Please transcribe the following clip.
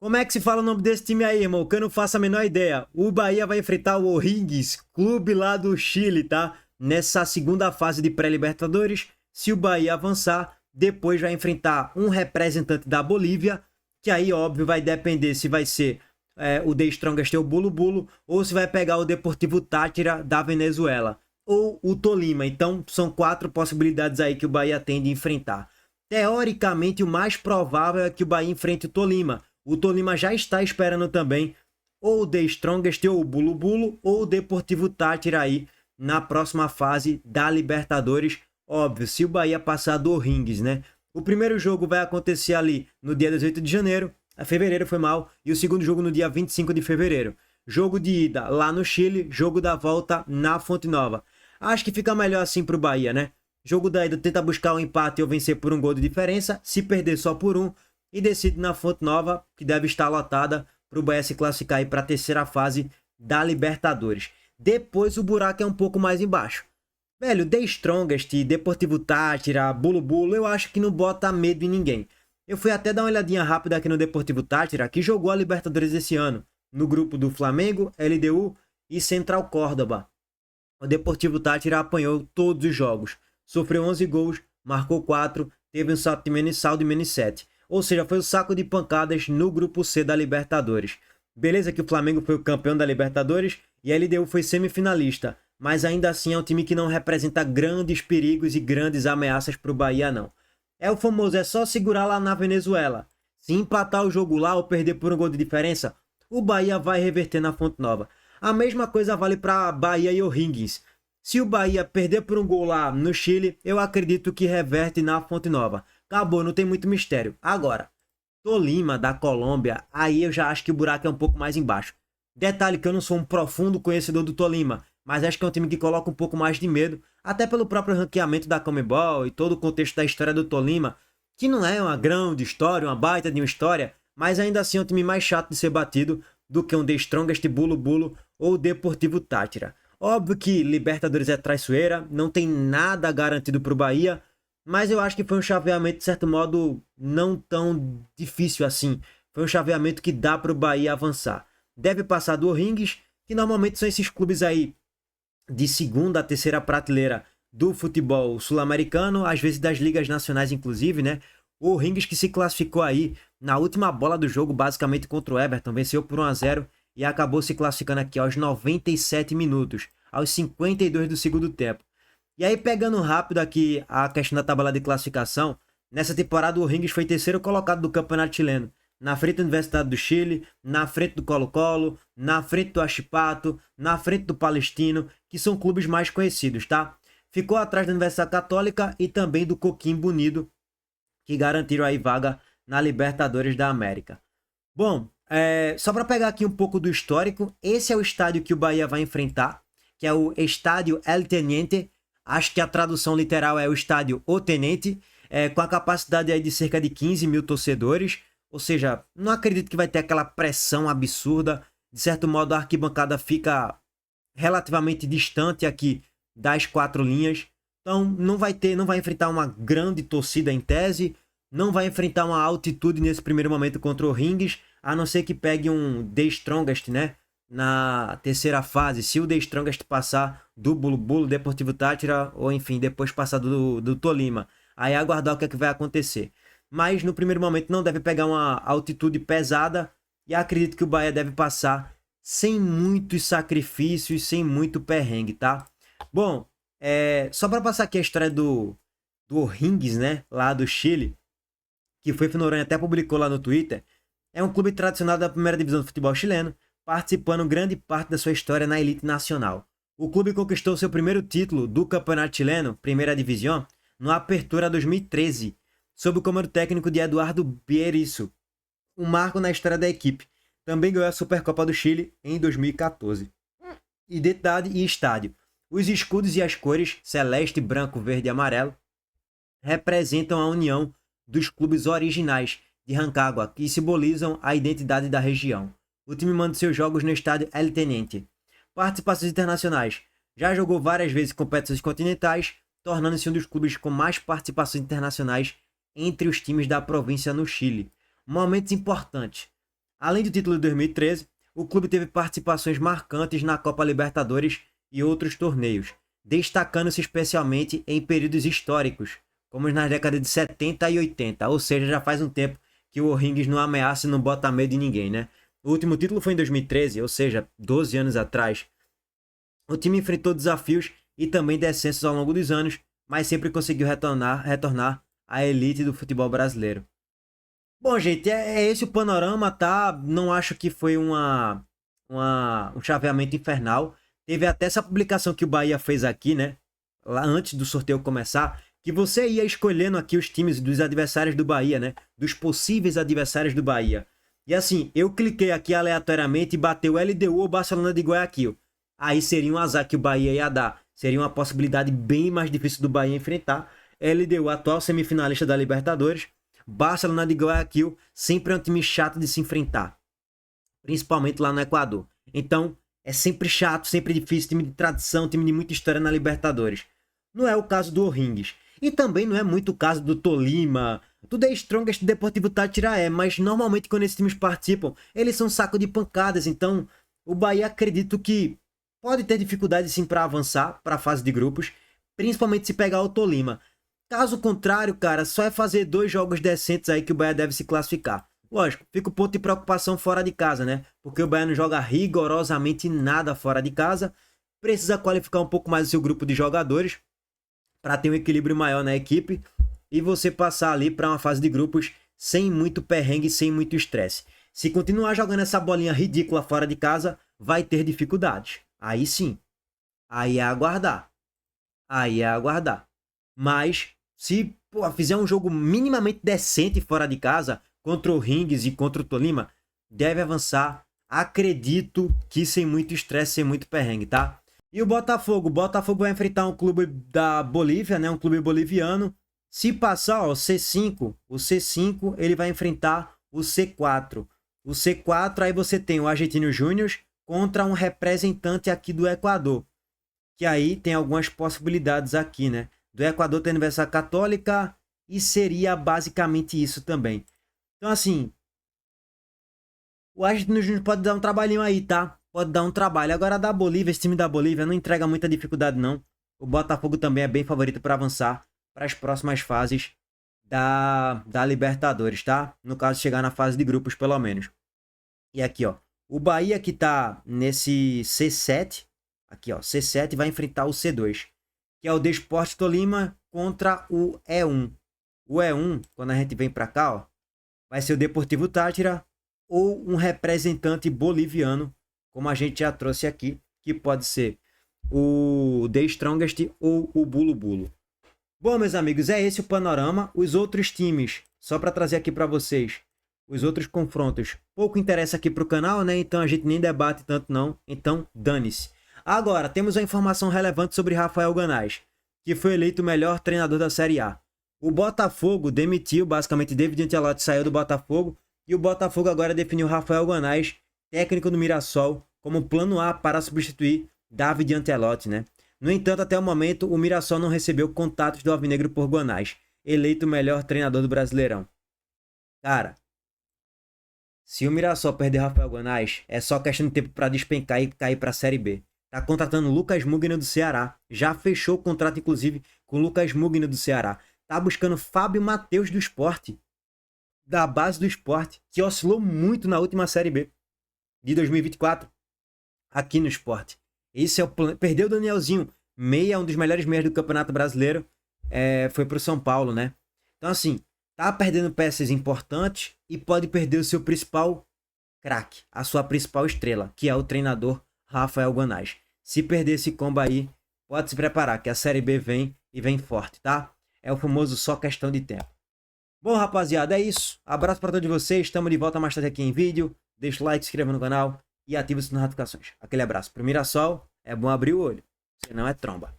Como é que se fala o nome desse time aí, irmão? Que eu não faço a menor ideia. O Bahia vai enfrentar o O'Higgins, clube lá do Chile, tá? Nessa segunda fase de pré-libertadores. Se o Bahia avançar, depois vai enfrentar um representante da Bolívia, que aí, óbvio, vai depender se vai ser o The Strongest ou o Bulu Bulu, ou se vai pegar o Deportivo Táchira da Venezuela, ou o Tolima. Então, são 4 possibilidades aí que o Bahia tem de enfrentar. Teoricamente, o mais provável é que o Bahia enfrente o Tolima. O Tolima já está esperando também ou o The Strongest ou o Bulu Bulu ou o Deportivo Táchira aí na próxima fase da Libertadores. Óbvio, se o Bahia passar do O'Higgins, né? O primeiro jogo vai acontecer ali no dia 18 de janeiro, fevereiro foi mal, e o segundo jogo no dia 25 de fevereiro. Jogo de ida lá no Chile, jogo da volta na Fonte Nova. Acho que fica melhor assim pro Bahia, né? Jogo da ida tenta buscar um empate ou vencer por um gol de diferença, se perder só por um, e decide na Fonte Nova, que deve estar lotada, para o Bahia se classificar aí para a terceira fase da Libertadores. Depois o buraco é um pouco mais embaixo. Velho, The Strongest, Deportivo Táchira, Bulu Bulu, eu acho que não bota medo em ninguém. Eu fui até dar uma olhadinha rápida aqui no Deportivo Táchira, que jogou a Libertadores esse ano, no grupo do Flamengo, LDU e Central Córdoba. O Deportivo Táchira apanhou todos os jogos, sofreu 11 gols, marcou 4, teve um saldo de menos 7. Ou seja, foi o saco de pancadas no grupo C da Libertadores. Beleza que o Flamengo foi o campeão da Libertadores e a LDU foi semifinalista, mas ainda assim é um time que não representa grandes perigos e grandes ameaças para o Bahia, não. É o famoso, é só segurar lá na Venezuela. Se empatar o jogo lá ou perder por um gol de diferença, o Bahia vai reverter na Fonte Nova. A mesma coisa vale para Bahia e O'Higgins. Se o Bahia perder por um gol lá no Chile, eu acredito que reverte na Fonte Nova. Acabou, não tem muito mistério. Agora, Tolima da Colômbia, aí eu já acho que o buraco é um pouco mais embaixo. Detalhe que eu não sou um profundo conhecedor do Tolima, mas acho que é um time que coloca um pouco mais de medo, até pelo próprio ranqueamento da Conmebol e todo o contexto da história do Tolima, que não é uma grande história, uma baita de uma história, mas ainda assim é um time mais chato de ser batido do que um The Strongest, Bulu Bulu ou o Deportivo Táchira. Óbvio que Libertadores é traiçoeira, não tem nada garantido para o Bahia, mas eu acho que foi um chaveamento, de certo modo, não tão difícil assim. Foi um chaveamento que dá para o Bahia avançar. Deve passar do O'Higgins, que normalmente são esses clubes aí de segunda a terceira prateleira do futebol sul-americano, às vezes das ligas nacionais inclusive, né? O O'Higgins que se classificou aí na última bola do jogo, basicamente contra o Everton, venceu por 1-0 e acabou se classificando aqui aos 97 minutos, aos 52 do segundo tempo. E aí, pegando rápido aqui a questão da tabela de classificação, nessa temporada o O'Higgins foi terceiro colocado do Campeonato Chileno, na frente da Universidade do Chile, na frente do Colo-Colo, na frente do Achipato, na frente do Palestino, que são clubes mais conhecidos, tá? Ficou atrás da Universidade Católica e também do Coquimbo Unido, que garantiram aí vaga na Libertadores da América. Bom, só para pegar aqui um pouco do histórico, esse é o estádio que o Bahia vai enfrentar, que é o Estádio El Teniente. Acho que a tradução literal é o estádio O Tenente, com a capacidade aí de cerca de 15 mil torcedores. Ou seja, não acredito que vai ter aquela pressão absurda. De certo modo, a arquibancada fica relativamente distante aqui das 4 linhas. Então, não vai enfrentar uma grande torcida em tese. Não vai enfrentar uma altitude nesse primeiro momento contra o O'Higgins, a não ser que pegue um The Strongest, né? Na terceira fase, se o The Strongest passar do Bulu Bulu, Deportivo Táchira, ou enfim, depois passar do Tolima. Aí aguardar o que é que vai acontecer. Mas no primeiro momento não deve pegar uma altitude pesada e acredito que o Bahia deve passar sem muitos sacrifícios, sem muito perrengue, tá? Bom, só para passar aqui a história do O'Higgins, né, lá do Chile, que foi Noronha até publicou lá no Twitter, é um clube tradicional da primeira divisão do futebol chileno, participando grande parte da sua história na elite nacional. O clube conquistou seu primeiro título do Campeonato Chileno, Primeira Divisão, no Apertura 2013, sob o comando técnico de Eduardo Bierizo, um marco na história da equipe. Também ganhou a Supercopa do Chile em 2014. Identidade e estádio. Os escudos e as cores, celeste, branco, verde e amarelo, representam a união dos clubes originais de Rancagua, que simbolizam a identidade da região. O time manda seus jogos no estádio El Teniente. Participações internacionais. Já jogou várias vezes competições continentais, tornando-se um dos clubes com mais participações internacionais entre os times da província no Chile. Momentos importantes. Além do título de 2013, o clube teve participações marcantes na Copa Libertadores e outros torneios, destacando-se especialmente em períodos históricos, como nas décadas de 70 e 80, ou seja, já faz um tempo que o O'Higgins não ameaça e não bota medo em ninguém, né? O último título foi em 2013, ou seja, 12 anos atrás. O time enfrentou desafios e também descensos ao longo dos anos, mas sempre conseguiu retornar à elite do futebol brasileiro. Bom, gente, é esse o panorama, tá? Não acho que foi um chaveamento infernal. Teve até essa publicação que o Bahia fez aqui, né? Lá antes do sorteio começar, que você ia escolhendo aqui os times dos adversários do Bahia, né? Dos possíveis adversários do Bahia. E assim, eu cliquei aqui aleatoriamente e bateu LDU ou Barcelona de Guayaquil. Aí seria um azar que o Bahia ia dar. Seria uma possibilidade bem mais difícil do Bahia enfrentar. LDU, atual semifinalista da Libertadores. Barcelona de Guayaquil, sempre é um time chato de se enfrentar. Principalmente lá no Equador. Então, é sempre chato, sempre difícil, time de tradição, time de muita história na Libertadores. Não é o caso do O'Higgins. E também não é muito o caso do Tolima, do The Strongest, do Deportivo Táchira mas normalmente quando esses times participam, eles são saco de pancadas. Então, o Bahia acredito que pode ter dificuldade sim para avançar para a fase de grupos, principalmente se pegar o Tolima. Caso contrário, cara, só é fazer 2 jogos decentes aí que o Bahia deve se classificar. Lógico, fica o ponto de preocupação fora de casa, né? Porque o Bahia não joga rigorosamente nada fora de casa. Precisa qualificar um pouco mais o seu grupo de jogadores para ter um equilíbrio maior na equipe e você passar ali para uma fase de grupos sem muito perrengue, sem muito estresse. Se continuar jogando essa bolinha ridícula fora de casa, vai ter dificuldades. Aí sim. Aí é aguardar. Aí é aguardar. Mas se fizer um jogo minimamente decente fora de casa, contra o O'Higgins e contra o Tolima, deve avançar. Acredito que sem muito estresse, sem muito perrengue, tá? E o Botafogo? O Botafogo vai enfrentar um clube da Bolívia, né? Um clube boliviano. Se passar, ó, o C5 ele vai enfrentar o C4. O C4, aí você tem o Argentino Júnior contra um representante aqui do Equador. Que aí tem algumas possibilidades aqui, né? Do Equador tem a Universidade Católica e seria basicamente isso também. Então, assim, o Argentino Júnior pode dar um trabalhinho aí, tá? Pode dar um trabalho. Agora, da Bolívia, esse time da Bolívia não entrega muita dificuldade, não. O Botafogo também é bem favorito para avançar para as próximas fases da Libertadores, tá? No caso, chegar na fase de grupos, pelo menos. E aqui, ó, o Bahia que tá nesse C7, aqui, ó, C7 vai enfrentar o C2, que é o Desportes Tolima contra o E1. O E1, quando a gente vem para cá, ó, vai ser o Deportivo Táchira ou um representante boliviano, como a gente já trouxe aqui, que pode ser o The Strongest ou o Bulo Bulo. Bom, meus amigos, é esse o panorama. Os outros times, só para trazer aqui para vocês, os outros confrontos, pouco interessa aqui para o canal, né? Então a gente nem debate tanto não, então dane-se. Agora, temos uma informação relevante sobre Rafael Ganaz, que foi eleito o melhor treinador da Série A. O Botafogo demitiu, basicamente, David Ancelotti saiu do Botafogo, e o Botafogo agora definiu Rafael Ganaz, técnico do Mirassol, como plano A para substituir David Ancelotti, né? No entanto, até o momento, o Mirassol não recebeu contatos do Alvinegro por Ganaz, eleito o melhor treinador do Brasileirão. Cara, se o Mirassol perder Rafael Ganaz, é só questão de tempo para despencar e cair para a Série B. Tá contratando Lucas Mugni do Ceará. Já fechou o contrato, inclusive, com Lucas Mugni do Ceará. Tá buscando Fábio Matheus do Sport, da base do Sport, que oscilou muito na última Série B de 2024, aqui no Sport. Esse é o plano. Perdeu o Danielzinho, meia, um dos melhores meias do Campeonato Brasileiro, foi pro São Paulo, né? Então, assim, tá perdendo peças importantes e pode perder o seu principal craque, a sua principal estrela, que é o treinador Rafael Ganaz. Se perder esse combo aí, pode se preparar, que a Série B vem e vem forte, tá? É o famoso só questão de tempo. Bom, rapaziada, é isso. Abraço para todos vocês. Estamos de volta mais tarde aqui em vídeo. Deixa o like, se inscreva no canal e ativa as notificações. Aquele abraço. Pro Mirassol, é bom abrir o olho, senão é tromba.